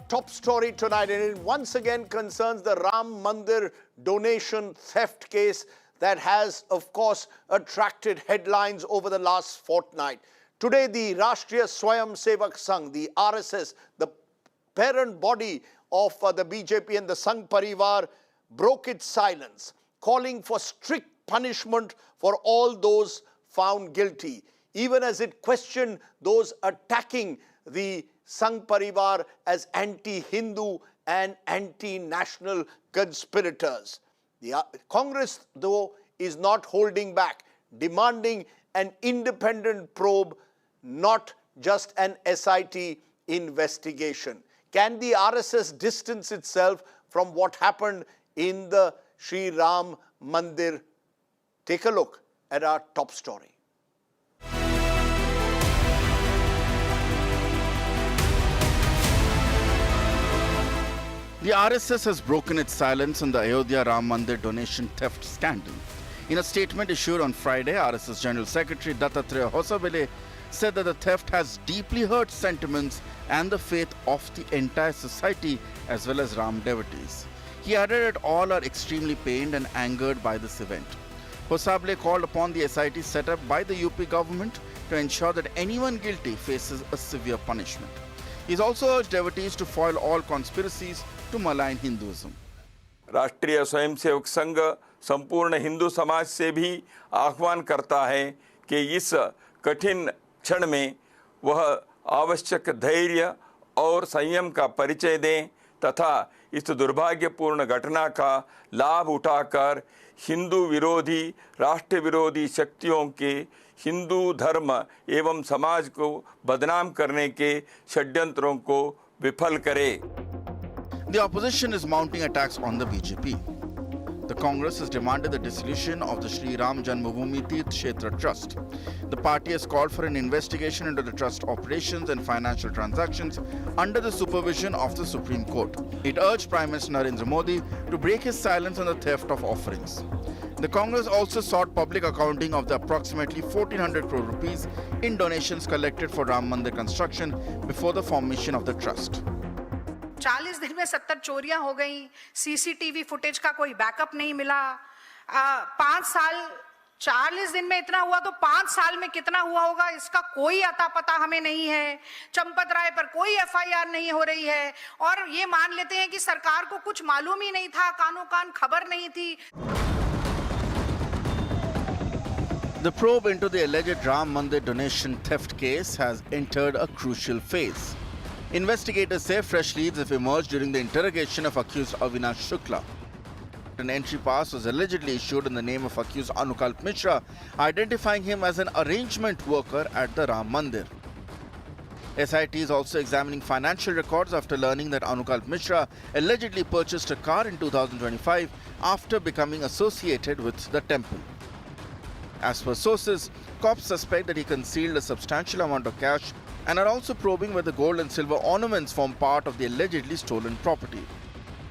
top story tonight, and it once again concerns the Ram Mandir donation theft case that has, of course, attracted headlines over the last fortnight. Today, the Rashtriya Swayam Sevak Sangh, the RSS, the parent body of the BJP and the Sangh Parivar, broke its silence, calling for strict punishment for all those found guilty, even as it questioned those attacking the Sangh Parivar as anti-Hindu and anti-national conspirators. The Congress, though, is not holding back, demanding an independent probe, not just an SIT investigation. Can the RSS distance itself from what happened in the Sri Ram Mandir? Take a look at our top story. The RSS has broken its silence on the Ayodhya Ram Mandir donation theft scandal. In a statement issued on Friday, RSS General Secretary Dattatreya Hosabale said that the theft has deeply hurt sentiments and the faith of the entire society as well as Ram devotees. He added that all are extremely pained and angered by this event. Hosabale called upon the SIT set up by the UP government to ensure that anyone guilty faces a severe punishment. He has also urged devotees to foil all conspiracies to malign Hinduism. राष्ट्रीय स्वयंसेवक संघ संपूर्ण हिंदू समाज से भी आह्वान करता है कि इस कठिन क्षण में वह आवश्यक धैर्य और संयम का परिचय दें तथा इस दुर्भाग्यपूर्ण घटना का लाभ उठाकर हिंदू विरोधी राष्ट्र विरोधी शक्तियों के हिंदू धर्म एवं समाज को बदनाम करने के षड्यंत्रों को विफल करे. The opposition is mounting attacks on the BJP. The Congress has demanded the dissolution of the Sri Ram Janmabhoomi Tirth Kshetra Trust. The party has called for an investigation into the trust operations and financial transactions under the supervision of the Supreme Court. It urged Prime Minister Narendra Modi to break his silence on the theft of offerings. The Congress also sought public accounting of the approximately 1400 crore rupees in donations collected for Ram Mandir construction before the formation of the trust. 40 दिन में 70 चोरियां हो गई, CCTV footage का कोई backup नहीं मिला. 5 साल 40 दिन में इतना हुआ तो 5 साल में कितना हुआ होगा इसका कोई अता पता हमें नहीं है. चंपत राय पर कोई एफआईआर नहीं हो रही है और ये मान लेते हैं कि सरकार को कुछ मालूम ही नहीं था, कानो कान खबर नहीं थी. The probe into the alleged Ram Mandir donation theft case has entered a crucial phase. Investigators say fresh leads have emerged during the interrogation of accused Avinash Shukla. An entry pass was allegedly issued in the name of accused Anukalp Mishra, identifying him as an arrangement worker at the Ram Mandir. SIT is also examining financial records after learning that Anukalp Mishra allegedly purchased a car in 2025 after becoming associated with the temple. As per sources, cops suspect that he concealed a substantial amount of cash and are also probing whether gold and silver ornaments form part of the allegedly stolen property.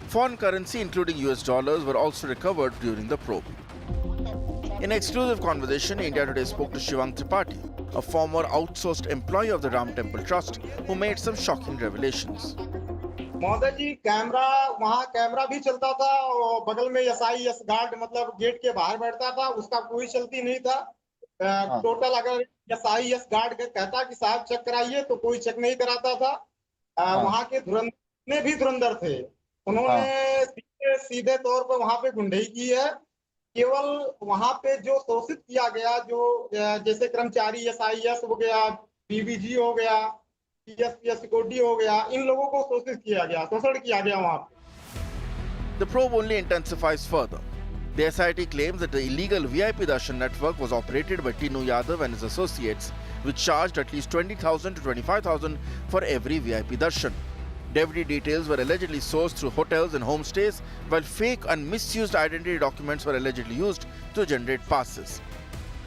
Foreign currency, including US dollars, were also recovered during the probe. In exclusive conversation, India Today spoke to Shivang Tripathi, a former outsourced employee of the Ram Temple Trust, who made some shocking revelations. महोदय जी, वहाँ camera भी चलता था और बगल में SIS guard मतलब gate के बाहर बैठता था, उसका कोई चलती नहीं था. टोटल अगर SIS गार्ड कहता कि साहब चेक कराइए तो कोई चेक नहीं कराता था. वहाँ के धुरंधर भी धुरंधर थे. उन्होंने सीधे तौर पर वहाँ पे गुंडई की है. केवल वहाँ पे जो शोषित किया गया, जो जैसे कर्मचारी SIS हो गया, PBG हो गया, PSPS सिक्योरिटी हो गया, इन लोगों को शोषित किया गया, शोषण किया गया वहाँ पे. The probe only intensifies further. The SIT claims that the illegal VIP darshan network was operated by Tinu Yadav and his associates, which charged at least 20,000 to 25,000 for every VIP darshan. Devotee details were allegedly sourced through hotels and homestays, while fake and misused identity documents were allegedly used to generate passes.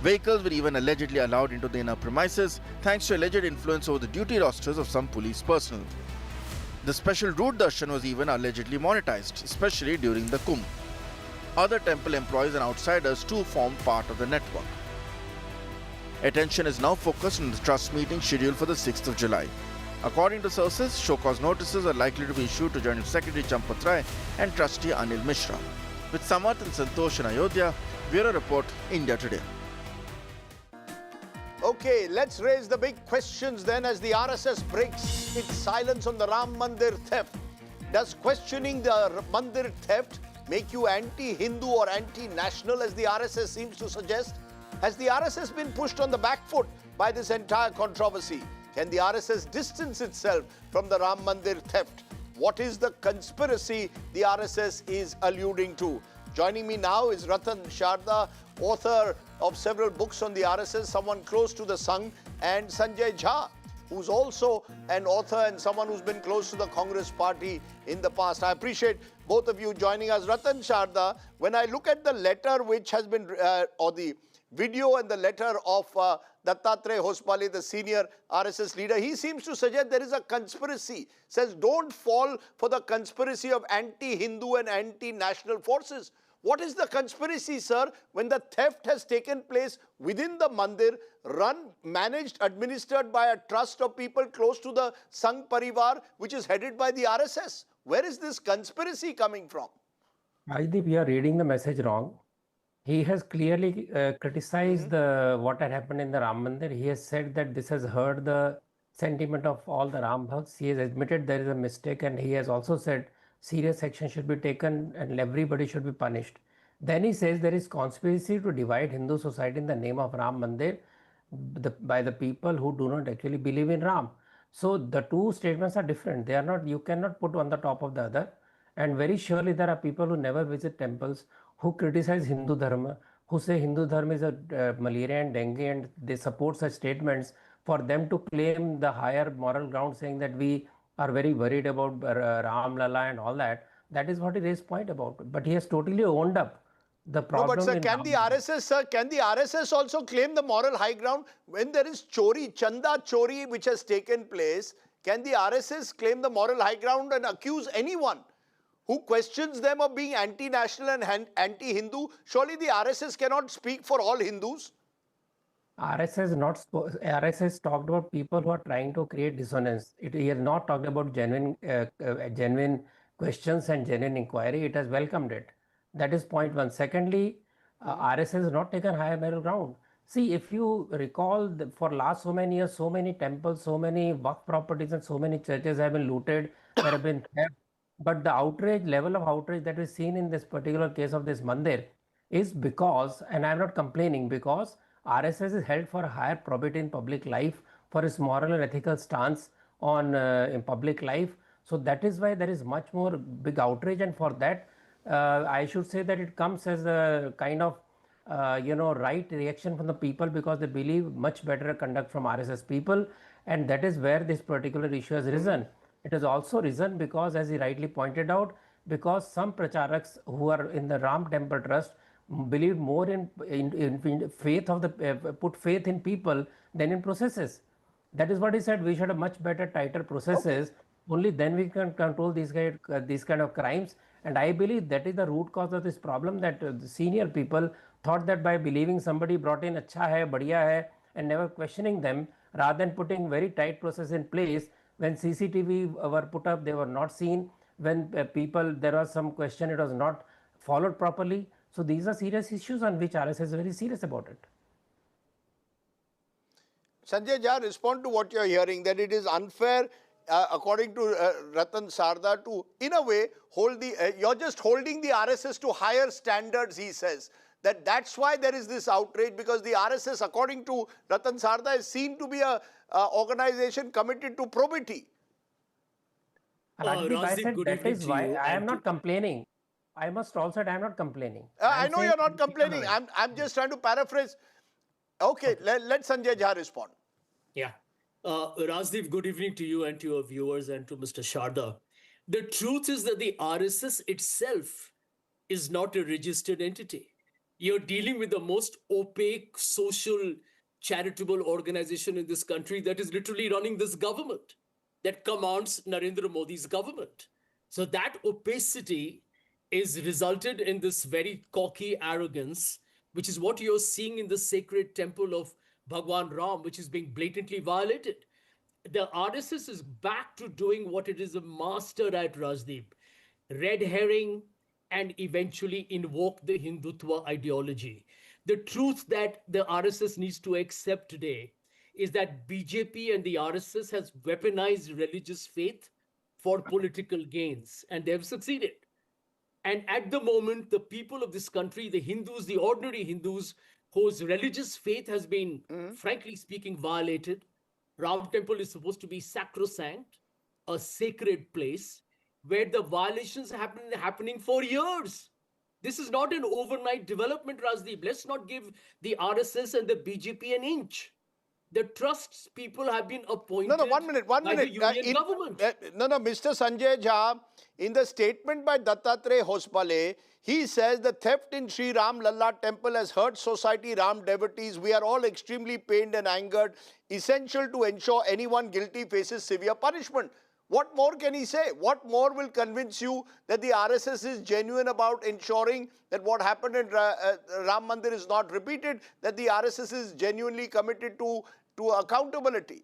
Vehicles were even allegedly allowed into the inner premises, thanks to alleged influence over the duty rosters of some police personnel. The special route darshan was even allegedly monetized, especially during the Kumbh. Other temple employees and outsiders too formed part of the network. Attention is now focused on the trust meeting scheduled for the 6th of July. According to sources, show cause notices are likely to be issued to Joint Secretary Champat Rai and Trustee Anil Mishra. With Samarth and Santosh in Ayodhya, Bureau Report, India Today. Okay, let's raise the big questions then as the RSS breaks its silence on the Ram Mandir theft. Does questioning the Mandir theft make you anti-Hindu or anti-national as the RSS seems to suggest? Has the RSS been pushed on the back foot by this entire controversy? Can the RSS distance itself from the Ram Mandir theft? What is the conspiracy the RSS is alluding to? Joining me now is Ratan Sharda, author of several books on the RSS, someone close to the Sangh, and Sanjay Jha, who's also an author and someone who's been close to the Congress party in the past. I appreciate both of you joining us. Ratan Sharda, when I look at the letter which has been, or the video and the letter of Dattatreya Hospale, the senior RSS leader, he seems to suggest there is a conspiracy. Says don't fall for the conspiracy of anti-Hindu and anti-national forces. What is the conspiracy, sir, when the theft has taken place within the Mandir, run, managed, administered by a trust of people close to the Sangh Parivar, which is headed by the RSS? Where is this conspiracy coming from? Rajdeep, you are reading the message wrong. He has clearly criticized what had happened in the Ram Mandir. He has said that this has hurt the sentiment of all the Ram Bhakts. He has admitted there is a mistake, and he has also said serious action should be taken and everybody should be punished. Then he says there is conspiracy to divide Hindu society in the name of Ram Mandir by the people who do not actually believe in Ram. So the two statements are different. They are not, you cannot put one on the top of the other. And very surely there are people who never visit temples, who criticize Hindu Dharma, who say Hindu Dharma is a malaria and dengue, and they support such statements. For them to claim the higher moral ground, saying that we are very worried about Ram Lala and all that, that is what he raised point about. But he has totally owned up the problem. No, but sir, can the RSS, sir, can the RSS also claim the moral high ground when there is chori, chanda chori, which has taken place? Can the RSS claim the moral high ground and accuse anyone who questions them of being anti-national and anti-Hindu? Surely the RSS cannot speak for all Hindus. RSS talked about people who are trying to create dissonance. He has not talked about genuine questions and genuine inquiry. It has welcomed it. That is point one. Secondly, RSS has not taken higher moral ground. See, if you recall, for last so many years, so many temples, so many Waqf properties and so many churches have been looted, there have been theft. But the outrage, level of outrage that we've seen in this particular case of this Mandir is because, and I'm not complaining, because RSS is held for a higher probity in public life, for its moral and ethical stance on in public life. So that is why there is much more big outrage, and for that I should say that it comes as a kind of right reaction from the people, because they believe much better conduct from RSS people, and that is where this particular issue has risen. It has also risen because, as he rightly pointed out, because some pracharaks who are in the Ram Temple Trust believe more in faith of the put faith in people than in processes. That is what he said. We should have much better, tighter processes. Okay. Only then we can control these kind of crimes. And I believe that is the root cause of this problem, that the senior people thought that by believing somebody brought in acha hai, badhiya hai, and never questioning them, rather than putting very tight process in place. When CCTV were put up, they were not seen. When there was some question, it was not followed properly. So these are serious issues on which RSS is very serious about it. Sanjay Jha, respond to what you're hearing, that it is unfair, according to Ratan Sharda, to, in a way, hold the, you're just holding the RSS to higher standards, he says. That's why there is this outrage, because the RSS, according to Ratan Sardesai, is seen to be a organization committed to probity. Rajdeep, I said that is why I am not complaining. I must also add, I am not complaining. I know you're not complaining. I'm just trying to paraphrase. Okay, let Sanjay Jha respond. Yeah. Rajdeep, good evening to you and to your viewers and to Mr. Sharda. The truth is that the RSS itself is not a registered entity. You're dealing with the most opaque social charitable organization in this country that is literally running this government, that commands Narendra Modi's government. So that opacity is resulted in this very cocky arrogance, which is what you're seeing in the sacred temple of Bhagwan Ram, which is being blatantly violated. the RSS is back to doing what it is a master at, Rajdeep. Red herring and eventually invoke the Hindutva ideology. The truth that the RSS needs to accept today is that BJP and the RSS has weaponized religious faith for political gains, and they've succeeded. And at the moment, the people of this country, the Hindus, the ordinary Hindus, whose religious faith has been, frankly speaking, violated. Ram Temple is supposed to be sacrosanct, a sacred place where the violations have been happening for years. This is not an overnight development, Rajdeep. Let's not give the RSS and the BJP an inch. The trusts people have been appointed No, 1 minute, 1 by minute. the union government. No, Mr. Sanjay Jha, in the statement by Dattatreya Hospale, he says the theft in Sri Ram Lalla temple has hurt society, Ram devotees. We are all extremely pained and angered. Essential to ensure anyone guilty faces severe punishment. What more can he say? What more will convince you that the RSS is genuine about ensuring that what happened in Ram Mandir is not repeated, that the RSS is genuinely committed to accountability?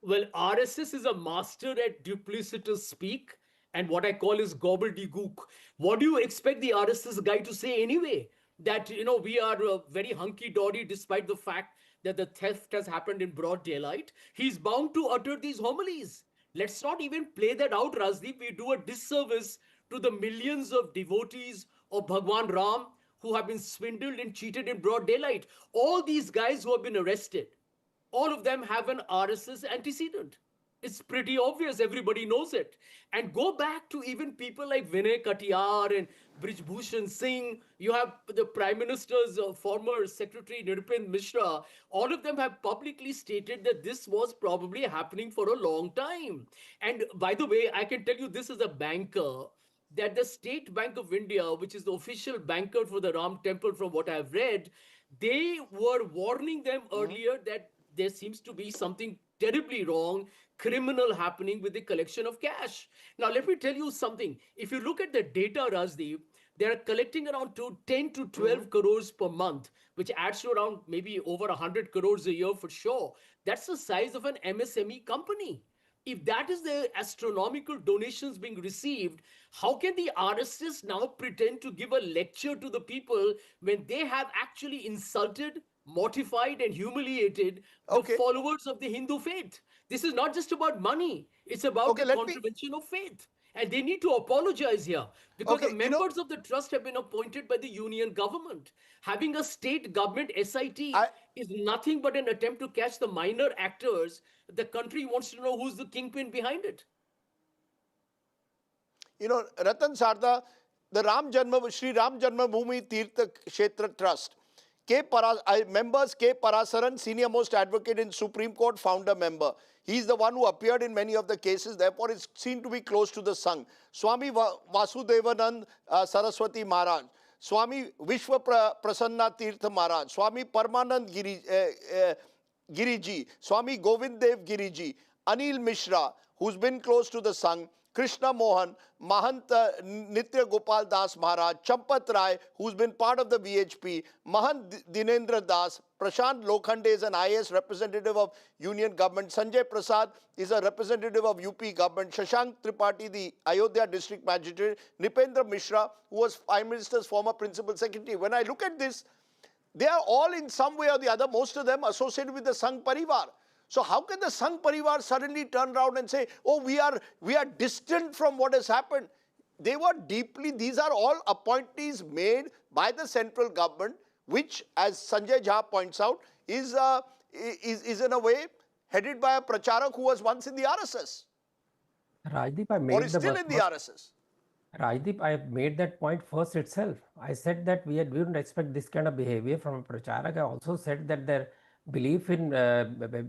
Well, RSS is a master at duplicitous speak and what I call is gobbledygook. What do you expect the RSS guy to say anyway? That, we are very hunky-dory despite the fact that the theft has happened in broad daylight. He's bound to utter these homilies. Let's not even play that out, Rajdeep. We do a disservice to the millions of devotees of Bhagwan Ram who have been swindled and cheated in broad daylight. All these guys who have been arrested, all of them have an RSS antecedent. It's pretty obvious. Everybody knows it. And go back to even people like Vinay Katiyar and Brijbhushan Singh. You have the Prime Minister's former Secretary Nirupendra Mishra. All of them have publicly stated that this was probably happening for a long time. And by the way, I can tell you this as a banker, that the State Bank of India, which is the official banker for the Ram Temple from what I've read, they were warning them earlier that there seems to be something terribly wrong, criminal happening with the collection of cash. Now, let me tell you something. If you look at the data, Rajdeep, they are collecting around 10 to 12 crores per month, which adds to around maybe over 100 crores a year for sure. That's the size of an MSME company. If that is the astronomical donations being received, how can the RSS now pretend to give a lecture to the people when they have actually insulted, mortified and humiliated the followers of the Hindu faith? This is not just about money. It's about the contravention of faith. And they need to apologize here because the members of the trust have been appointed by the union government. Having a state government SIT is nothing but an attempt to catch the minor actors. The country wants to know who's the kingpin behind it. Ratan Sarda, the Sri Ram Janmabhoomi Tirtha Kshetra Trust, members K. Parasaran, senior most advocate in Supreme Court, founder member. He is the one who appeared in many of the cases, therefore is seen to be close to the Sangh. Swami Vasudevanand Saraswati Maharaj, Swami Vishwa Prasanna Tirtha Maharaj, Swami Parmanand Giriji, Swami Govind Dev Giriji, Anil Mishra, who's been close to the Sangh, Krishna Mohan, Mahant Nitya Gopal Das Maharaj, Champat Rai, who's been part of the VHP, Mahant Dinendra Das, Prashant Lokhande is an IAS representative of Union Government, Sanjay Prasad is a representative of UP Government, Shashank Tripathi, the Ayodhya District Magistrate, Nipendra Mishra, who was Prime Minister's former Principal Secretary. When I look at this, they are all in some way or the other, most of them associated with the Sangh Parivar. So how can the Sangh Parivar suddenly turn around and say, oh, we are distant from what has happened? They were these are all appointees made by the central government, which, as Sanjay Jha points out, is in a way headed by a pracharak who was once in the RSS. Rajdeep, I made or is still in the RSS. Rajdeep, I have made that point first itself. I said that we don't expect this kind of behavior from a pracharak. I also said that their belief in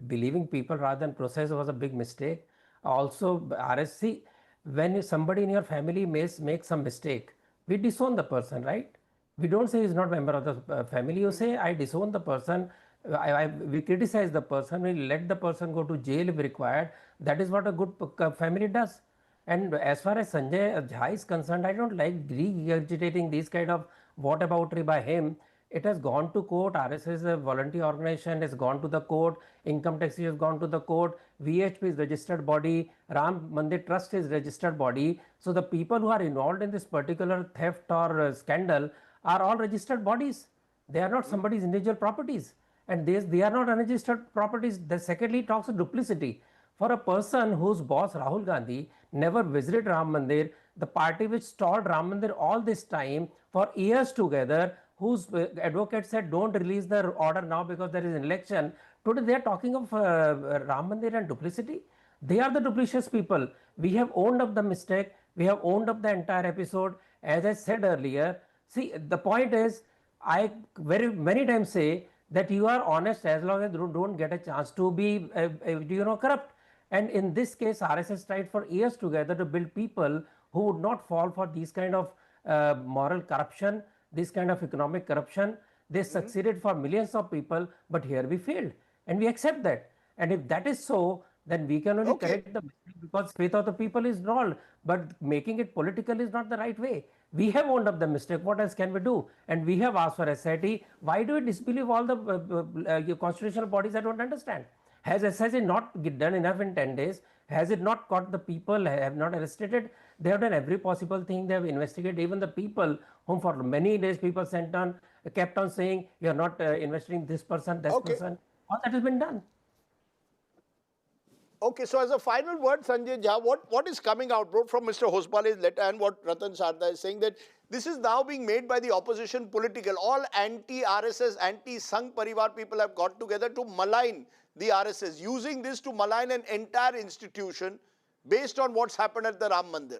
believing people rather than process was a big mistake. Also, RSC, when somebody in your family makes some mistake, we disown the person, right? We don't say he's not a member of the family. You say, I disown the person. We criticize the person. We let the person go to jail if required. That is what a good family does. And as far as Sanjay Jha is concerned, I don't like regurgitating these kind of whataboutery by him. It has gone to court. RSS is a voluntary organization, has gone to the court. Income tax has gone to the court. VHP is registered body. Ram Mandir Trust is registered body. So the people who are involved in this particular theft or scandal are all registered bodies. They are not somebody's individual properties, and they are not unregistered properties. The secondly, it talks of duplicity. For a person whose boss Rahul Gandhi never visited Ram Mandir, the party which stalled Ram Mandir all this time for years together, whose advocate said don't release the order now because there is an election, today they are talking of Ram Mandir and duplicity. They are the duplicitous people. We have owned up the mistake. We have owned up the entire episode. As I said earlier, see, the point is, I very many times say that you are honest as long as you don't get a chance to be corrupt. And in this case, RSS tried for years together to build people who would not fall for these kind of moral corruption, this kind of economic corruption. They succeeded for millions of people, but here we failed, and we accept that. And if that is so, then we can only correct the mistake, because faith of the people is wrong, but making it political is not the right way. We have owned up the mistake. What else can we do? And we have asked for SIT. Why do we disbelieve all the constitutional bodies? I don't understand. Has SIT not done enough in 10 days? Has it not caught the people, have not arrested? They have done every possible thing. They have investigated even the people whom for many days people kept on saying, you are not investigating this person, that person. All that has been done. Okay, so as a final word, Sanjay Jha, what is coming out both from Mr. Hosbale's letter and what Ratan Sardesai is saying, that this is now being made by the opposition political. All anti-RSS, anti-Sangh Parivar people have got together to malign the RSS, using this to malign an entire institution based on what's happened at the Ram Mandir.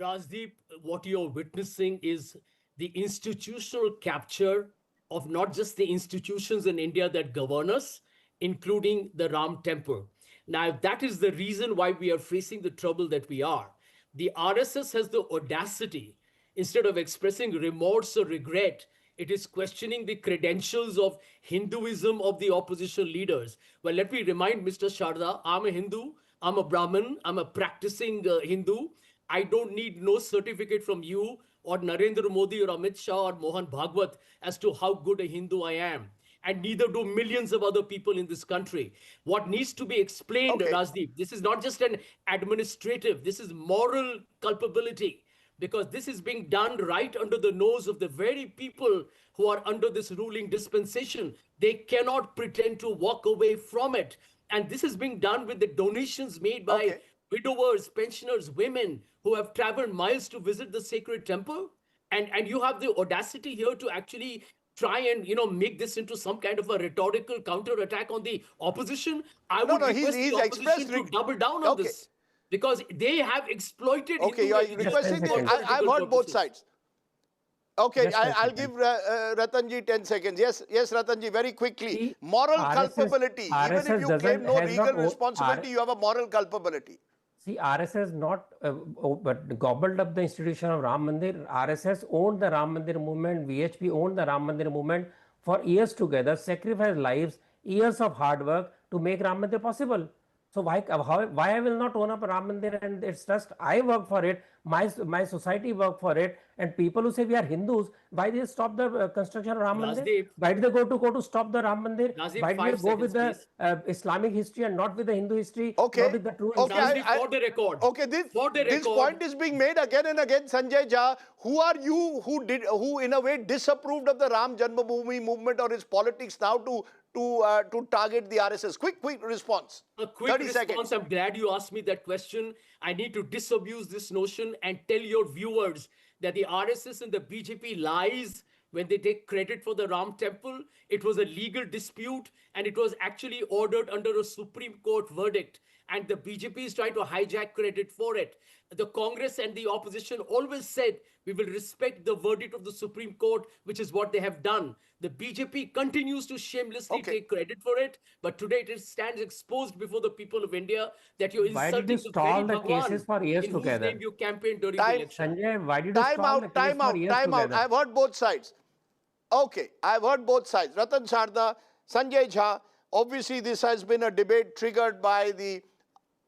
Rajdeep, what you're witnessing is the institutional capture of not just the institutions in India that govern us, including the Ram Temple. Now, that is the reason why we are facing the trouble that we are. The RSS has the audacity, instead of expressing remorse or regret, it is questioning the credentials of Hinduism of the opposition leaders. Well, let me remind Mr. Sharda, I'm a Hindu, I'm a Brahmin, I'm a practicing Hindu. I don't need no certificate from you or Narendra Modi or Amit Shah or Mohan Bhagwat as to how good a Hindu I am. And neither do millions of other people in this country. What needs to be explained, Rajdeep, this is not just an administrative, this is moral culpability, because this is being done right under the nose of the very people who are under this ruling dispensation. They cannot pretend to walk away from it. And this is being done with the donations made by widowers, pensioners, women who have traveled miles to visit the sacred temple. And you have the audacity here to actually try and make this into some kind of a rhetorical counter-attack on the opposition. I would request the opposition to double down on this, because they have exploited. Okay, you are requesting. I've heard both sides. Okay, I'll give Ratanji 10 seconds. Yes, Ratanji, very quickly. Moral culpability. Even if you claim no legal responsibility, you have a moral culpability. See, RSS not but gobbled up the institution of Ram Mandir. RSS owned the Ram Mandir movement. VHP owned the Ram Mandir movement for years together, sacrificed lives, years of hard work to make Ram Mandir possible. So why I will not own up Ram Mandir and its trust? I work for it. My society work for it. And people who say we are Hindus, why they stop the construction of Ram Mandir? Why did they go to stop the Ram Mandir? Why did they go with the Islamic history and not with the Hindu history? Okay. Not with the true for the record. Okay, this point is being made again and again, Sanjay Jha. Who are you who in a way disapproved of the Ram Janmabhoomi movement or its politics now to target the RSS? Quick response. A quick 30 response. Seconds. I'm glad you asked me that question. I need to disabuse this notion and tell your viewers that the RSS and the BJP lies when they take credit for the Ram Temple. It was a legal dispute and it was actually ordered under a Supreme Court verdict. And the BJP is trying to hijack credit for it. The Congress and the opposition always said, we will respect the verdict of the Supreme Court, which is what they have done. The BJP continues to shamelessly take credit for it, but today it stands exposed before the people of India that you're insulting the very Bhagwan cases for years in together? whose name you campaigned during the election. Sanjay, why did you stall the case for years together? I've heard both sides. Okay, I've heard both sides. Ratan Sardesai, Sanjay Jha, obviously this has been a debate triggered by the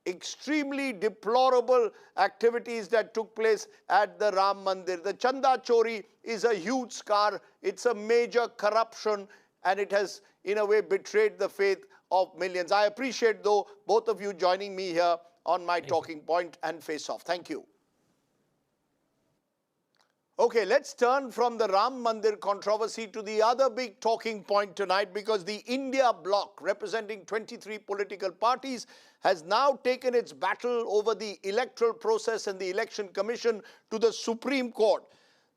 extremely deplorable activities that took place at the Ram Mandir. The Chanda Chori is a huge scar. It's a major corruption, and it has, in a way, betrayed the faith of millions. I appreciate, though, both of you joining me here on my talking point and face-off. Thank you. Okay, let's turn from the Ram Mandir controversy to the other big talking point tonight, because the India Bloc, representing 23 political parties, has now taken its battle over the electoral process and the Election Commission to the Supreme Court.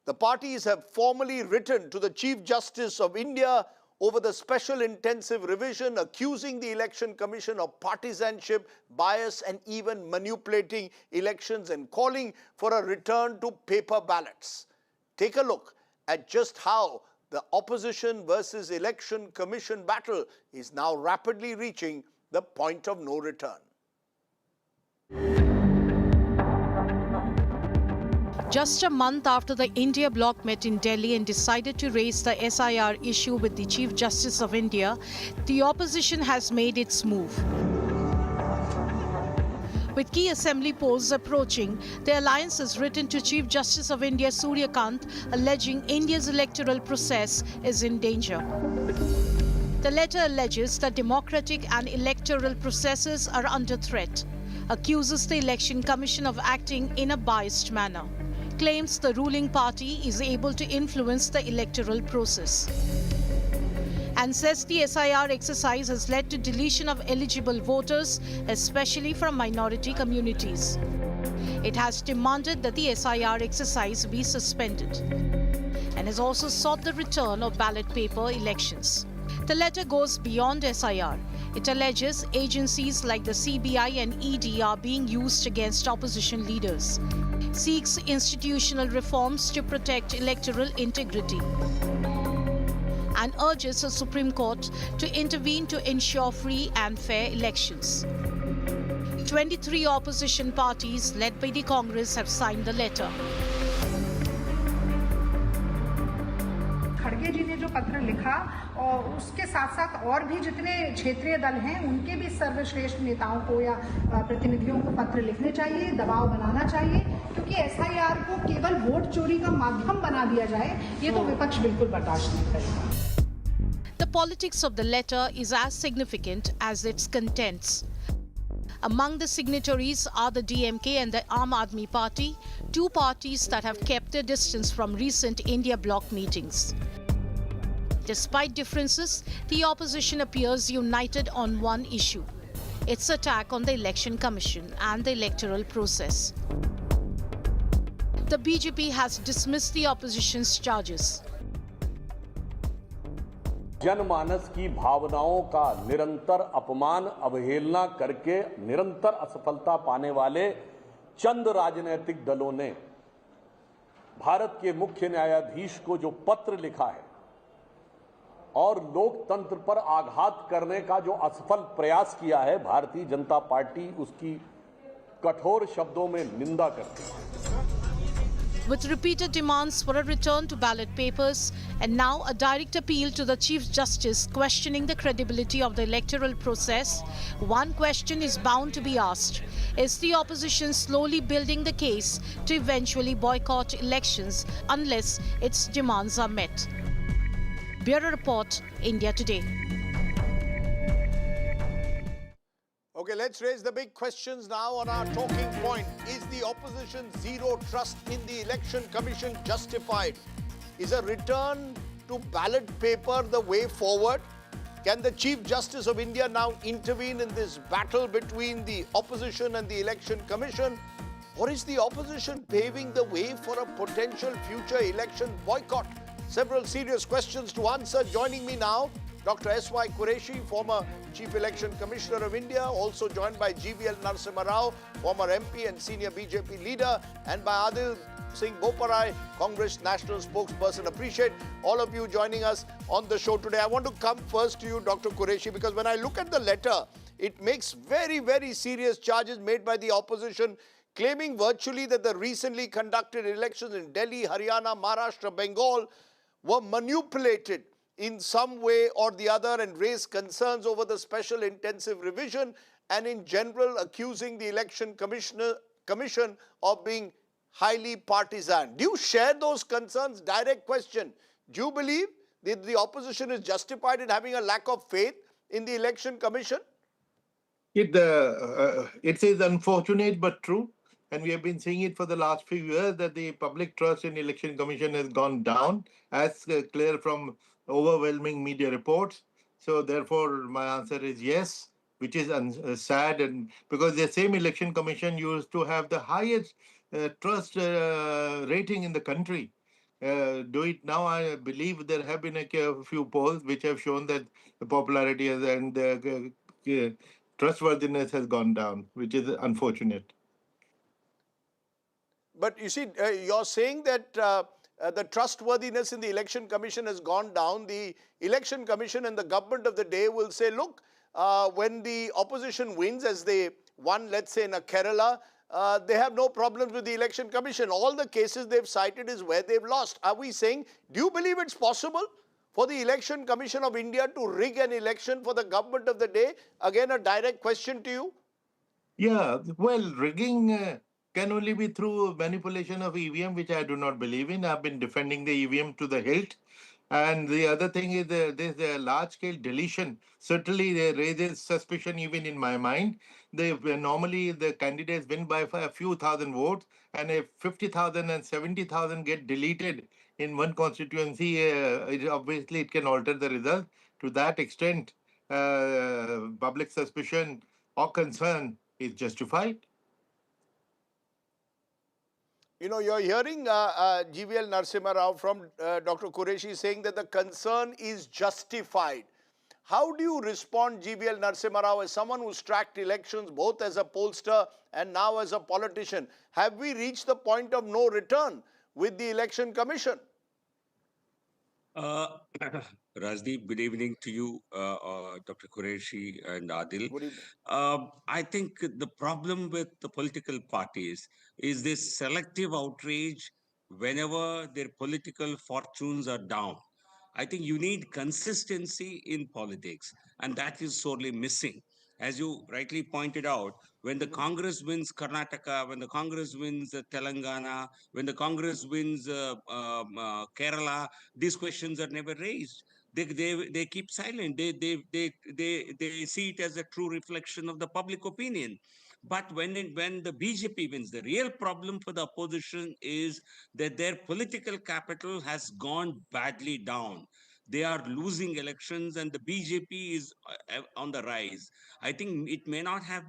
The parties have formally written to the Chief Justice of India over the special intensive revision, accusing the Election Commission of partisanship, bias, and even manipulating elections, and calling for a return to paper ballots. Take a look at just how the opposition versus Election Commission battle is now rapidly reaching the point of no return. Just a month after the India Bloc met in Delhi and decided to raise the SIR issue with the Chief Justice of India, the opposition has made its move. With key assembly polls approaching, the alliance has written to Chief Justice of India Surya Kant, alleging India's electoral process is in danger. The letter alleges that democratic and electoral processes are under threat, accuses the Election Commission of acting in a biased manner, claims the ruling party is able to influence the electoral process, and says the SIR exercise has led to deletion of eligible voters, especially from minority communities. It has demanded that the SIR exercise be suspended and has also sought the return of ballot paper elections. The letter goes beyond SIR. It alleges agencies like the CBI and ED are being used against opposition leaders, seeks institutional reforms to protect electoral integrity, and urges the Supreme Court to intervene to ensure free and fair elections. 23 opposition parties led by the Congress have signed the letter. खड़गे जी ने जो पत्र लिखा, और उसके साथ साथ और भी जितने क्षेत्रीय दल हैं उनके भी सर्वश्रेष्ठ नेताओं को या प्रतिनिधियों को पत्र लिखने चाहिए, दबाव बनाना चाहिए, क्योंकि SIR को केवल वोट चोरी का माध्यम बना दिया जाए, ये तो विपक्ष बिल्कुल बर्दाश्त नहीं करेगा. The politics of the letter is as significant as its contents. Among the signatories are the DMK and the Aam Aadmi Party, two parties that have kept their distance from recent India Bloc meetings. Despite differences, the opposition appears united on one issue: its attack on the Election Commission and the electoral process. The BJP has dismissed the opposition's charges. जनमानस की भावनाओं का निरंतर अपमान, अवहेलना करके निरंतर असफलता पाने वाले चंद राजनीतिक दलों ने भारत के मुख्य न्यायाधीश को जो पत्र लिखा है और लोकतंत्र पर आघात करने का जो असफल प्रयास किया है, भारतीय जनता पार्टी उसकी कठोर शब्दों में निंदा करती है. With repeated demands for a return to ballot papers and now a direct appeal to the Chief Justice questioning the credibility of the electoral process, one question is bound to be asked: is the opposition slowly building the case to eventually boycott elections unless its demands are met? Bureau Report, India Today. Okay, let's raise the big questions now on our talking point. Is the opposition's zero trust in the Election Commission justified? Is a return to ballot paper the way forward? Can the Chief Justice of India now intervene in this battle between the opposition and the Election Commission? Or is the opposition paving the way for a potential future election boycott? Several serious questions to answer. Joining me now, Dr. S.Y. Qureshi, former Chief Election Commissioner of India, also joined by GVL Narasimha Rao, former MP and senior BJP leader, and by Adil Singh Boparai, Congress National Spokesperson. Appreciate all of you joining us on the show today. I want to come first to you, Dr. Qureshi, because when I look at the letter, it makes very, very serious charges made by the opposition, claiming virtually that the recently conducted elections in Delhi, Haryana, Maharashtra, Bengal were manipulated in some way or the other, and raised concerns over the special intensive revision and in general accusing the commission of being highly partisan. Do you share those concerns? Direct question. Do you believe that the opposition is justified in having a lack of faith in the election commission? It is unfortunate but true, and we have been seeing it for the last few years that the public trust in election commission has gone down, as clear from overwhelming media reports. So therefore, my answer is yes, which is sad, and because the same election commission used to have the highest trust rating in the country. Do it now. I believe there have been a few polls which have shown that the popularity and the trustworthiness has gone down, which is unfortunate. But you see, you're saying that the trustworthiness in the election commission has gone down. The election commission and the government of the day will say, look, when the opposition wins, as they won, let's say, in a Kerala, they have no problems with the election commission. All the cases they've cited is where they've lost. Are we saying, do you believe it's possible for the Election Commission of India to rig an election for the government of the day? Again, a direct question to you. Yeah, well, rigging can only be through manipulation of EVM, which I do not believe in. I've been defending the EVM to the hilt. And the other thing is there's a large-scale deletion. Certainly, raises suspicion even in my mind. Normally, the candidates win by a few thousand votes, and if 50,000 and 70,000 get deleted in one constituency, obviously it can alter the result. To that extent, public suspicion or concern is justified. You know, you're hearing GVL Narasimha Rao from Dr. Qureshi saying that the concern is justified. How do you respond, GVL Narasimha Rao, as someone who's tracked elections both as a pollster and now as a politician? Have we reached the point of no return with the Election Commission? Rajdeep, good evening to you, Dr. Qureshi and Adil. Good evening. I think the problem with the political parties is this selective outrage whenever their political fortunes are down. I think you need consistency in politics, and that is sorely missing. As you rightly pointed out, when the Congress wins Karnataka, when the Congress wins Telangana, when the Congress wins Kerala, these questions are never raised. They keep silent. They see it as a true reflection of the public opinion. But when the BJP wins, the real problem for the opposition is that their political capital has gone badly down. They are losing elections, and the BJP is on the rise. I think it may not have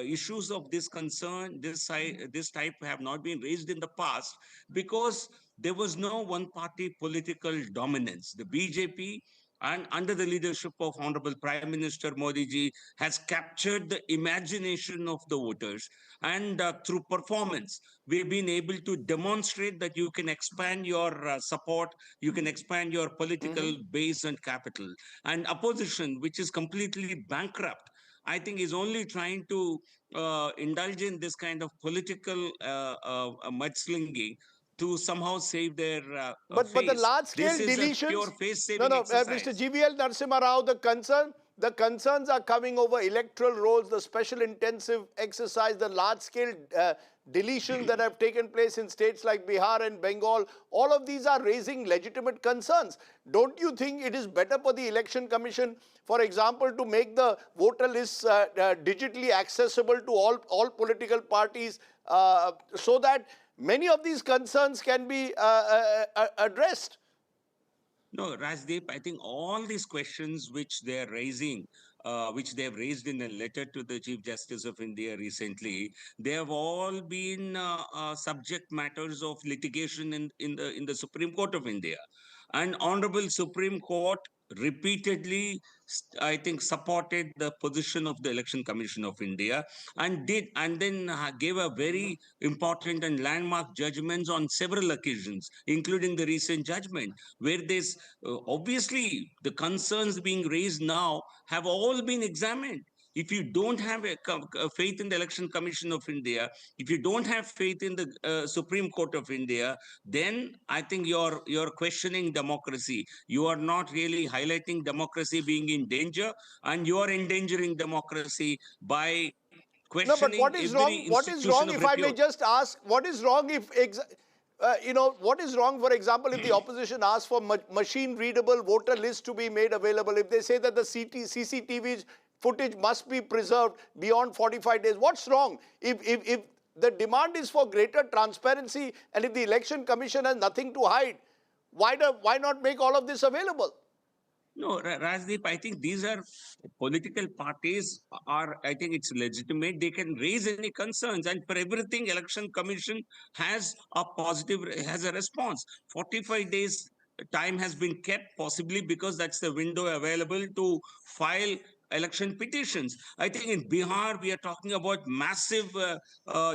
issues of this concern, this type have not been raised in the past because there was no one-party political dominance. The BJP, and under the leadership of Honorable Prime Minister Modi ji, has captured the imagination of the voters. And through performance, we've been able to demonstrate that you can expand your support, you can expand your political base and capital. And opposition, which is completely bankrupt, I think is only trying to indulge in this kind of political mudslinging to somehow save their face. But the large-scale This is deletions, a pure face-saving exercise. Mr. GVL Narasimha Rao, the concerns are coming over electoral rolls, the special intensive exercise, the large-scale deletions that have taken place in states like Bihar and Bengal. All of these are raising legitimate concerns. Don't you think it is better for the Election Commission, for example, to make the voter lists digitally accessible to all political parties so that many of these concerns can be addressed? No, Rajdeep, I think all these questions which they're raising, which they've raised in a letter to the Chief Justice of India recently, they have all been subject matters of litigation in the Supreme Court of India. And Honorable Supreme Court repeatedly, I think, supported the position of the Election Commission of India and then gave a very important and landmark judgments on several occasions, including the recent judgment, where there's obviously the concerns being raised now have all been examined. If you don't have a faith in the Election Commission of India, if you don't have faith in the Supreme Court of India, then I think you're questioning democracy. You are not really highlighting democracy being in danger, and you are endangering democracy by No, but questioning what is every wrong? What is institution wrong, of if I may repute. just ask, what is wrong if, what is wrong, for example, if the opposition asks for machine-readable voter lists to be made available, if they say that the CCTV footage must be preserved beyond 45 days, what's wrong? If the demand is for greater transparency and if the Election Commission has nothing to hide, why not make all of this available? No, Rajdeep, I think these are political parties I think it's legitimate. They can raise any concerns, and for everything, Election Commission has a response. 45 days time has been kept, possibly because that's the window available to file election petitions. I think in Bihar, we are talking about massive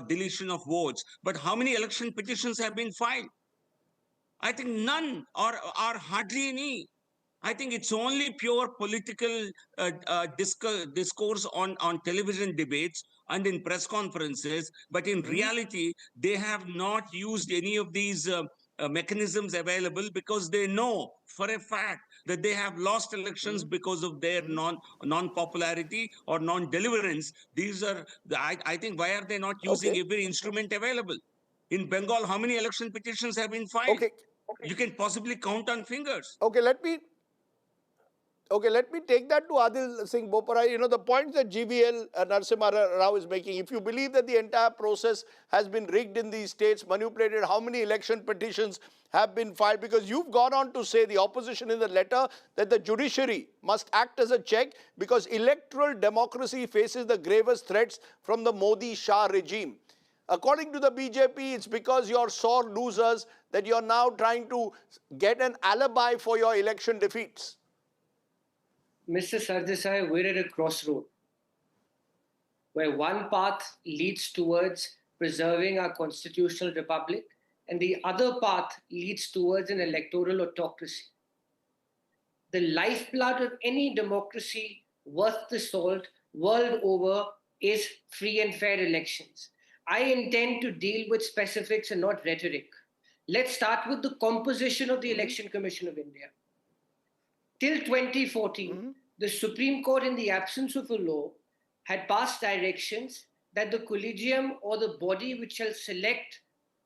deletion of votes. But how many election petitions have been filed? I think none or hardly any. I think it's only pure political discourse on television debates and in press conferences. But in reality, they have not used any of these mechanisms available because they know for a fact that they have lost elections because of their non-popularity or non-deliverance. These are, I think, why are they not using Okay. every instrument available? In Bengal, how many election petitions have been filed? Okay. You can possibly count on fingers. Okay, let me take that to Adil Singh Bopara. You know, the point that GVL Narasimha Rao is making, if you believe that the entire process has been rigged in these states, manipulated, how many election petitions have been filed? Because you've gone on to say, the opposition in the letter, that the judiciary must act as a check because electoral democracy faces the gravest threats from the Modi-Shah regime. According to the BJP, it's because you're sore losers that you're now trying to get an alibi for your election defeats. Mr. Sardesai, we're at a crossroad where one path leads towards preserving our constitutional republic and the other path leads towards an electoral autocracy. The lifeblood of any democracy worth the salt world over is free and fair elections. I intend to deal with specifics and not rhetoric. Let's start with the composition of the Election Commission of India. Till 2014, the Supreme Court, in the absence of a law, had passed directions that the collegium or the body which shall select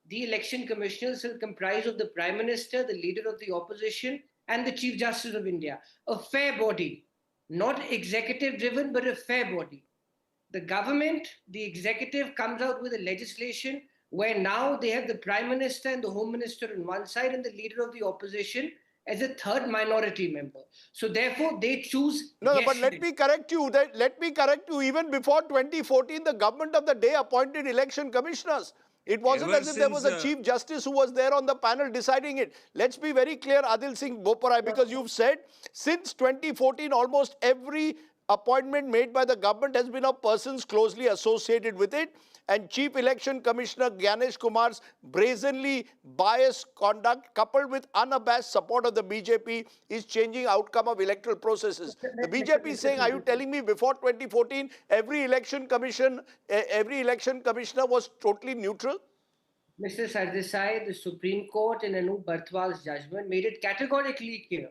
the election commissioners shall comprise of the Prime Minister, the Leader of the Opposition, and the Chief Justice of India. A fair body, not executive-driven, but a fair body. The government, the executive, comes out with a legislation where now they have the Prime Minister and the Home Minister on one side and the Leader of the Opposition as a third minority member. So therefore, they choose. No, but let me correct you. Even before 2014, the government of the day appointed election commissioners. It wasn't as if there was a Chief Justice who was there on the panel deciding it. Let's be very clear, Adil Singh Boparai, because you've said since 2014, almost every appointment made by the government has been of persons closely associated with it, and Chief Election Commissioner Gyanesh Kumar's brazenly biased conduct coupled with unabashed support of the BJP is changing outcome of electoral processes. The BJP is saying, are you telling me before 2014 every election commissioner was totally neutral? Mr. Sardesai, the Supreme Court in Anup Barthwal's judgment made it categorically clear.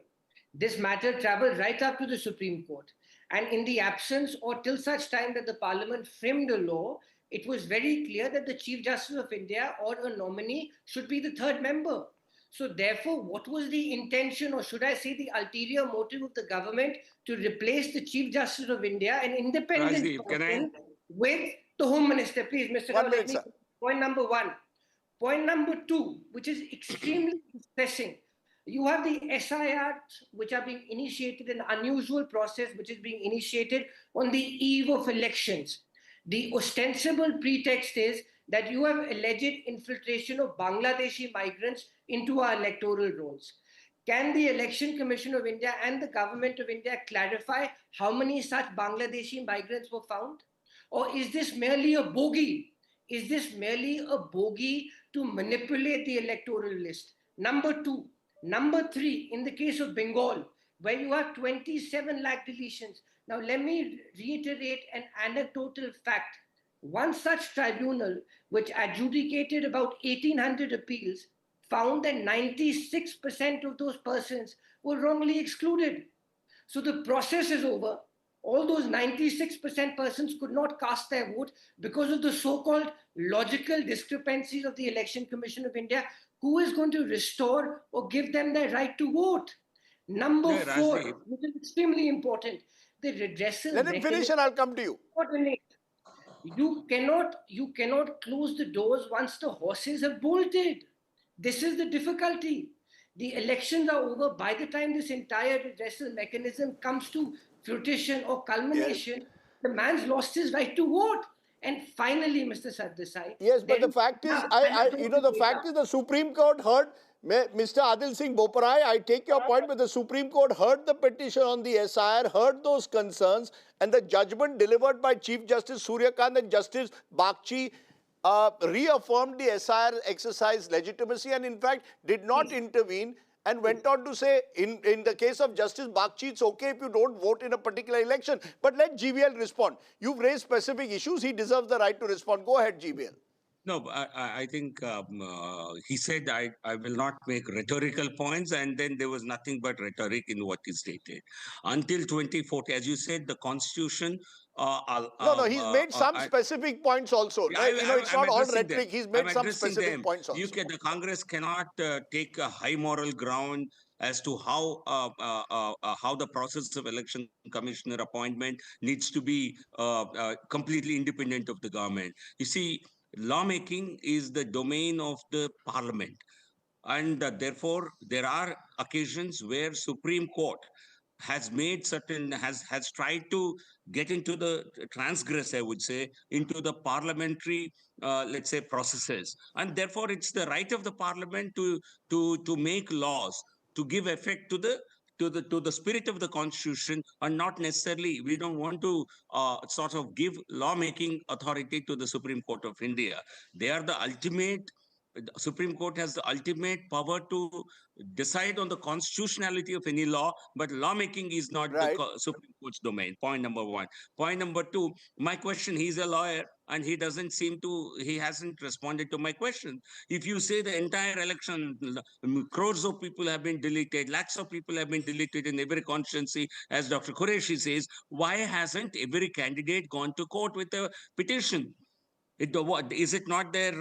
This matter travelled right up to the Supreme Court. And in the absence or till such time that the Parliament framed a law, it was very clear that the Chief Justice of India or a nominee should be the third member. So therefore, what was the intention, or should I say the ulterior motive of the government to replace the Chief Justice of India, an independent person, with the Home Minister? Please, Mr. Rao, let me. Point number one. Point number two, which is extremely distressing. You have the SIR, which are being initiated, an unusual process which is being initiated on the eve of elections. The ostensible pretext is that you have alleged infiltration of Bangladeshi migrants into our electoral rolls. Can the Election Commission of India and the Government of India clarify how many such Bangladeshi migrants were found? Or is this merely a bogey? Is this merely a bogey to manipulate the electoral list? Number two. Number three, in the case of Bengal, where you have 27 lakh deletions. Now, let me reiterate an anecdotal fact. One such tribunal, which adjudicated about 1,800 appeals, found that 96% of those persons were wrongly excluded. So the process is over. All those 96% persons could not cast their vote because of the so-called logical discrepancies of the Election Commission of India. Who is going to restore or give them their right to vote? Number four, Rajdeep. which is extremely important, the redressal Let him finish and I'll come to you. You cannot close the doors once the horses have bolted. This is the difficulty. The elections are over. By the time this entire redressal mechanism comes to fruition or culmination, the man's lost his right to vote. And finally, Mr. Sardesai. Yes, but the fact is, the fact is the Supreme Court heard, Mr. Adil Singh Boparai, I take your point, but the Supreme Court heard the petition on the SIR, heard those concerns, and the judgment delivered by Chief Justice Surya Kant and Justice Bagchi reaffirmed the SIR exercise legitimacy and in fact did not intervene and went on to say, in the case of Justice Bagchi, it's okay if you don't vote in a particular election. But let GVL respond. You've raised specific issues. He deserves the right to respond. Go ahead, GVL. No, I think he said I will not make rhetorical points, and then there was nothing but rhetoric in what he stated. Until 2040, as you said, the Constitution... he's made some specific points also. It's not all rhetoric. He's made some specific points also. The Congress cannot take a high moral ground as to how the process of election commissioner appointment needs to be completely independent of the government. You see, lawmaking is the domain of the parliament, and therefore there are occasions where Supreme Court has made certain, has tried to get into the transgress, I would say, into the parliamentary, let's say, processes. And therefore, it's the right of the parliament to make laws, to give effect to the spirit of the Constitution, and not necessarily, we don't want to sort of give lawmaking authority to the Supreme Court of India. They are the ultimate. The Supreme Court has the ultimate power to decide on the constitutionality of any law, but lawmaking is not the Supreme Court's domain. Point number one. Point number two, my question, he's a lawyer and he hasn't responded to my question. If you say the entire election, crores of people have been deleted, lakhs of people have been deleted in every constituency, as Dr. Qureshi says, why hasn't every candidate gone to court with a petition? Is it not their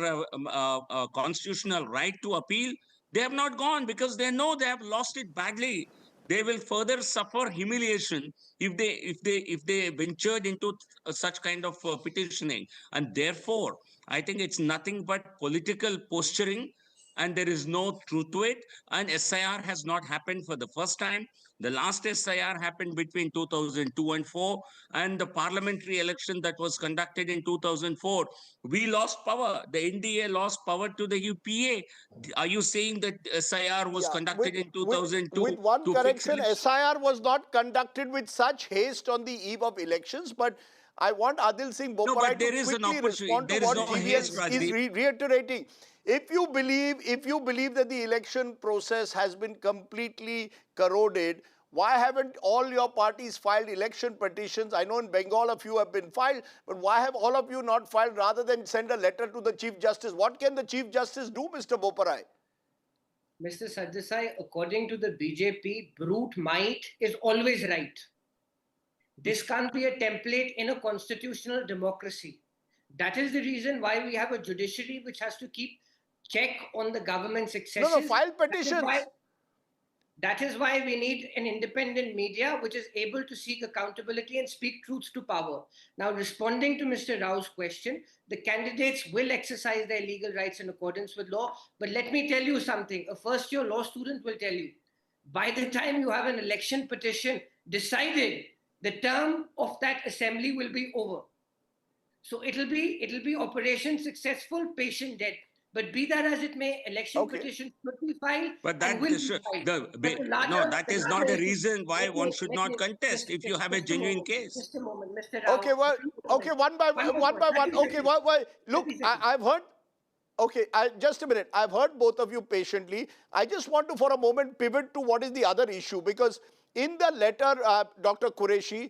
constitutional right to appeal? They have not gone because they know they have lost it badly. They will further suffer humiliation if they ventured into such kind of petitioning. And therefore, I think it's nothing but political posturing, and there is no truth to it. And SIR has not happened for the first time. The last SIR happened between 2002 and 4, and the parliamentary election that was conducted in 2004. We lost power. The NDA lost power to the UPA. Are you saying that SIR was conducted in 2002? With one correction, SIR was not conducted with such haste on the eve of elections, but I want Adil Singh Boparai to quickly respond to what GVL is reiterating. If you believe that the election process has been completely corroded, why haven't all your parties filed election petitions? I know in Bengal a few have been filed, but why have all of you not filed rather than send a letter to the Chief Justice? What can the Chief Justice do, Mr. Boparai? Mr. Sardesai, according to the BJP, brute might is always right. This can't be a template in a constitutional democracy. That is the reason why we have a judiciary which has to keep check on the government's excesses. No, file petitions. That is why we need an independent media which is able to seek accountability and speak truth to power. Now, responding to Mr. Rao's question, the candidates will exercise their legal rights in accordance with law. But let me tell you something. A first-year law student will tell you, by the time you have an election petition decided, the term of that assembly will be over. So it'll be operation successful, patient dead. But be that as it may, election petitions should be filed. But that is not a reason why one should not contest if you have a genuine case. Just a moment, Mr. Rao. One by one. Okay, look, I've heard. Okay, just a minute. I've heard both of you patiently. I just want to, for a moment, pivot to what is the other issue, because in the letter, Dr. Qureshi,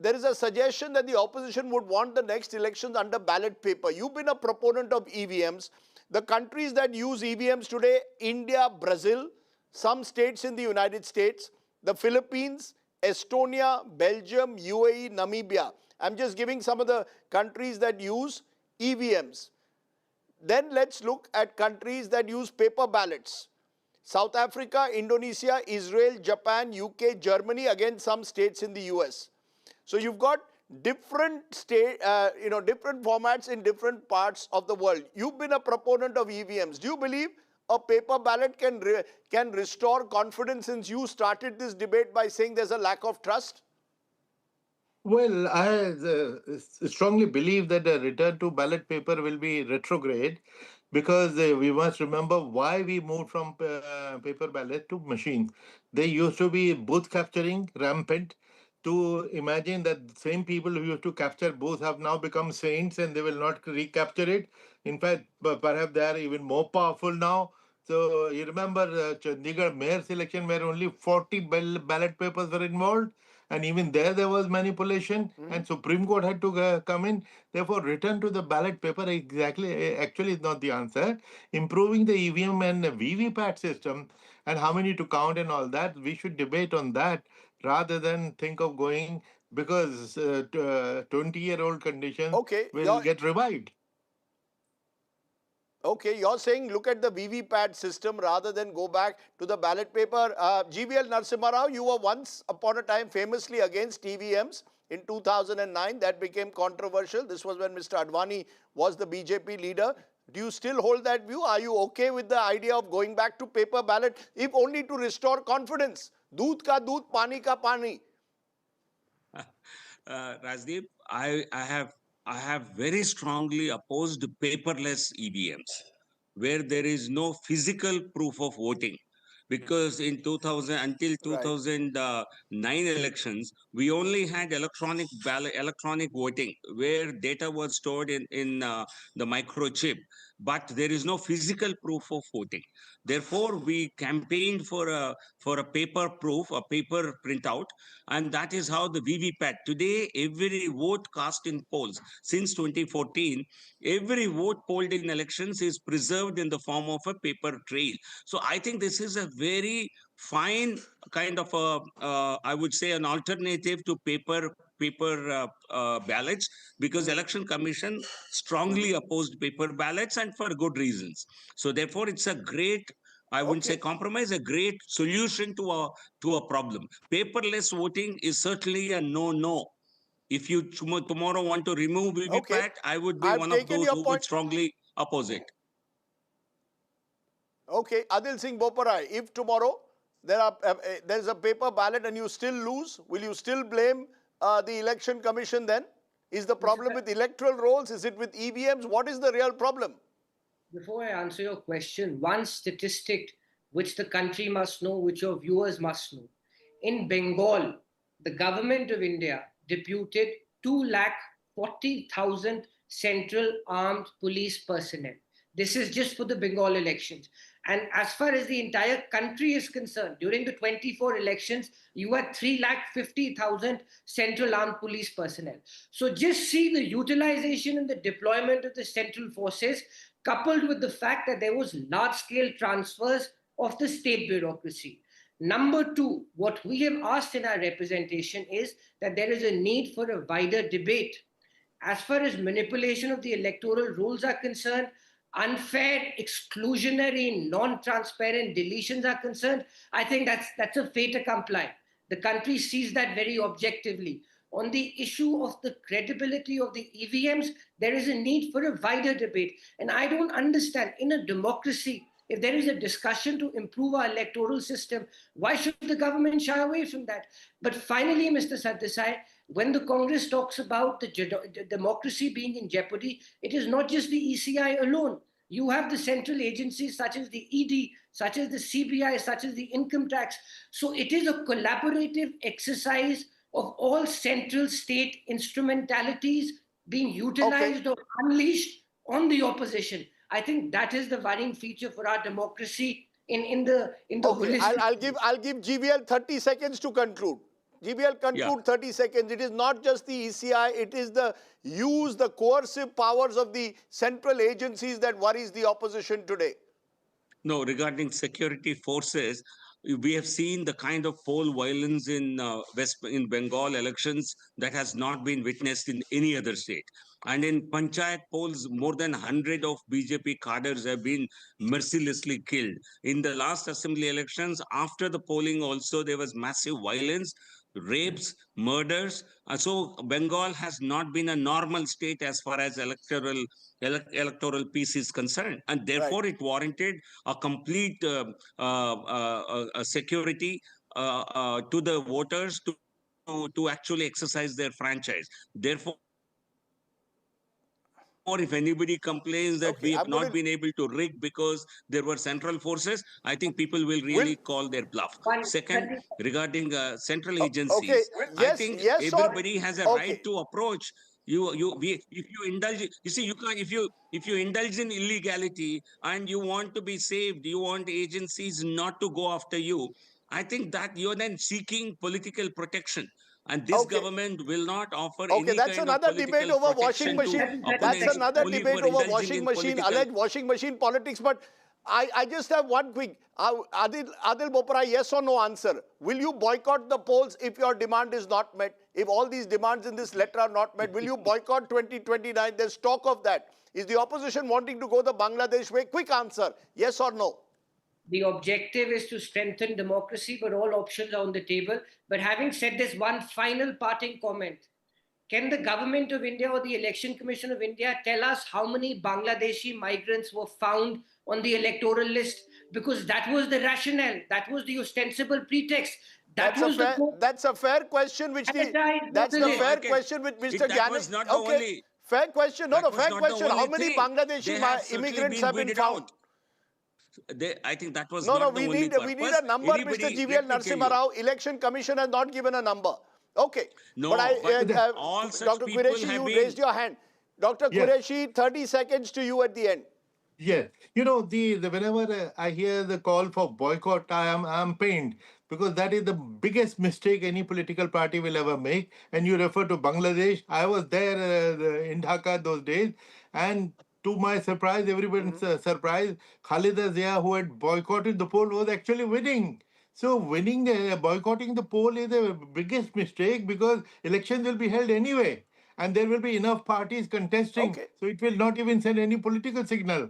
there is a suggestion that the opposition would want the next elections under ballot paper. You've been a proponent of EVMs. The countries that use EVMs today, India, Brazil, some states in the United States, the Philippines, Estonia, Belgium, UAE, Namibia. I'm just giving some of the countries that use EVMs. Then let's look at countries that use paper ballots. South Africa, Indonesia, Israel, Japan, UK, Germany, again some states in the US. So you've got different different formats in different parts of the world. You've been a proponent of EVMs. Do you believe a paper ballot can restore confidence, since you started this debate by saying there's a lack of trust? Well, I strongly believe that a return to ballot paper will be retrograde, because we must remember why we moved from paper ballot to machine. They used to be booth capturing rampant. To imagine that same people who used to capture booths have now become saints and they will not recapture it. In fact, perhaps they are even more powerful now. So you remember Chandigarh mayor's election where only 40 ballot papers were involved, and even there was manipulation, and Supreme Court had to come in. Therefore, return to the ballot paper actually is not the answer. Improving the EVM and VVPAT system and how many to count and all that, we should debate on that rather than think of going, because 20-year-old conditions will get revived. Okay, you're saying look at the VVPAT system rather than go back to the ballot paper. GVL Narasimha Rao, you were once upon a time famously against EVMs in 2009. That became controversial. This was when Mr. Advani was the BJP leader. Do you still hold that view? Are you okay with the idea of going back to paper ballot, if only to restore confidence? Doodh ka doodh, pani ka pani. Rajdeep, I have very strongly opposed paperless EVMs, where there is no physical proof of voting. Because in 2000 until 2009 elections, we only had electronic voting, where data was stored in the microchip, but there is no physical proof of voting. Therefore, we campaigned for a paper proof, a paper printout, and that is how the VVPAT. Today, every vote cast in polls since 2014, every vote polled in elections is preserved in the form of a paper trail. So I think this is a very fine kind of I would say an alternative to paper ballots, because Election Commission strongly opposed paper ballots, and for good reasons. So therefore, it's a great, I wouldn't say compromise, a great solution to a problem. Paperless voting is certainly a no. If you tomorrow want to remove VVPAT, I would be one of those who would strongly oppose it. Okay, Adil Singh Boparai, if tomorrow there's a paper ballot and you still lose, will you still blame the Election Commission then? Is the problem with electoral rolls? Is it with EVMs? What is the real problem? Before I answer your question, one statistic which the country must know, which your viewers must know. In Bengal, the government of India deputed 240,000 central armed police personnel. This is just for the Bengal elections. And as far as the entire country is concerned, during the 24 elections, you had 350,000 central armed police personnel. So just see the utilization and the deployment of the central forces, coupled with the fact that there was large-scale transfers of the state bureaucracy. Number two, what we have asked in our representation is that there is a need for a wider debate. As far as manipulation of the electoral rules are concerned, unfair, exclusionary, non-transparent deletions are concerned, I think that's a fait accompli. The country sees that very objectively. On the issue of the credibility of the EVMs, there is a need for a wider debate. And I don't understand, in a democracy, if there is a discussion to improve our electoral system, why should the government shy away from that? But finally, Mr. Sardesai, when the Congress talks about the democracy being in jeopardy, it is not just the ECI alone. You have the central agencies such as the ED, such as the CBI, such as the income tax. So it is a collaborative exercise of all central state instrumentalities being utilized or unleashed on the opposition. I think that is the worrying feature for our democracy in the I'll give GVL 30 seconds to conclude. GBL, conclude 30 seconds. It is not just the ECI, it is the coercive powers of the central agencies that worries the opposition today. No, regarding security forces, we have seen the kind of poll violence in in Bengal elections that has not been witnessed in any other state. And in panchayat polls, more than 100 of BJP cadres have been mercilessly killed. In the last assembly elections, after the polling also, there was massive violence, rapes, murders. So Bengal has not been a normal state as far as electoral peace is concerned, and therefore it warranted a complete security to the voters to actually exercise their franchise. Therefore, if anybody complains that we have not been able to rig because there were central forces, I think people will really call their bluff. Second, regarding central agencies, I think everybody has a right to approach. If you indulge, you see, you can't. If you indulge in illegality and you want to be saved, you want agencies not to go after you. I think that you're then seeking political protection. And this government will not offer any that's kind another of political debate over protection washing to machine. opponents That's another only debate for over indulging washing in machine, political- alleged washing machine politics. But I just have one quick, Adil Bopra, yes or no answer. Will you boycott the polls if your demand is not met? If all these demands in this letter are not met, will you boycott 2029? There's talk of that. Is the opposition wanting to go the Bangladesh way? Quick answer, yes or no? The objective is to strengthen democracy, but all options are on the table. But having said this, one final parting comment. Can the government of India or the Election Commission of India tell us how many Bangladeshi migrants were found on the electoral list? Because that was the rationale, that was the ostensible pretext. That's a fair question which that's the fair question which Mr. That was not the only... Fair question. No, fair question. How many Bangladeshi immigrants have been found? I think that was no, not the only purpose. We need a number, Mr. GVL Narasimha Rao. Election Commission has not given a number. Okay. No, but all such Dr. people Qureshi, have you been... raised your hand. Dr. Qureshi, 30 seconds to you at the end. Yeah, you know, whenever I hear the call for boycott, I'm pained, because that is the biggest mistake any political party will ever make. And you refer to Bangladesh. I was there in Dhaka those days, and to my surprise, everyone's surprise, Khalida Zia, who had boycotted the poll, was actually winning. So boycotting the poll is the biggest mistake, because elections will be held anyway, and there will be enough parties contesting. So it will not even send any political signal.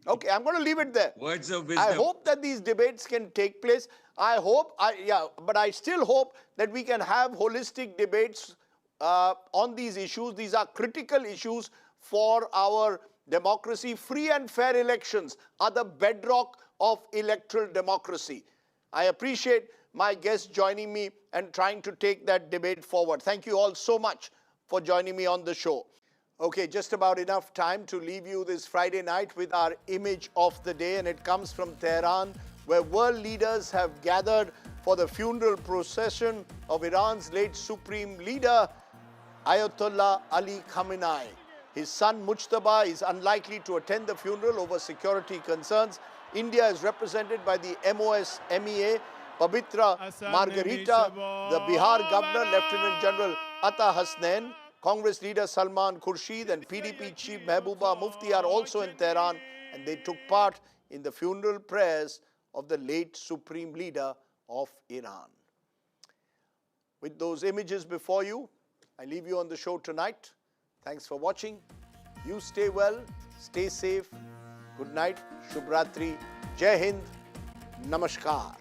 Okay, I'm going to leave it there. Words of wisdom. I hope that these debates can take place. But I still hope that we can have holistic debates on these issues. These are critical issues for our democracy. Free and fair elections are the bedrock of electoral democracy. I appreciate my guests joining me and trying to take that debate forward. Thank you all so much for joining me on the show. Okay, just about enough time to leave you this Friday night with our image of the day, and it comes from Tehran, where world leaders have gathered for the funeral procession of Iran's late supreme leader, Ayatollah Ali Khamenei. His son Mujtaba is unlikely to attend the funeral over security concerns. India is represented by the MOS MEA, Pabitra Margarita, the Bihar Governor, Lieutenant General Atta Hasnain, Congress leader Salman Khurshid and PDP chief Mehbooba Mufti are also in Tehran, and they took part in the funeral prayers of the late supreme leader of Iran. With those images before you, I leave you on the show tonight. Thanks for watching. You stay well, stay safe. Good night, Shubh Ratri, Jai Hind, Namaskar.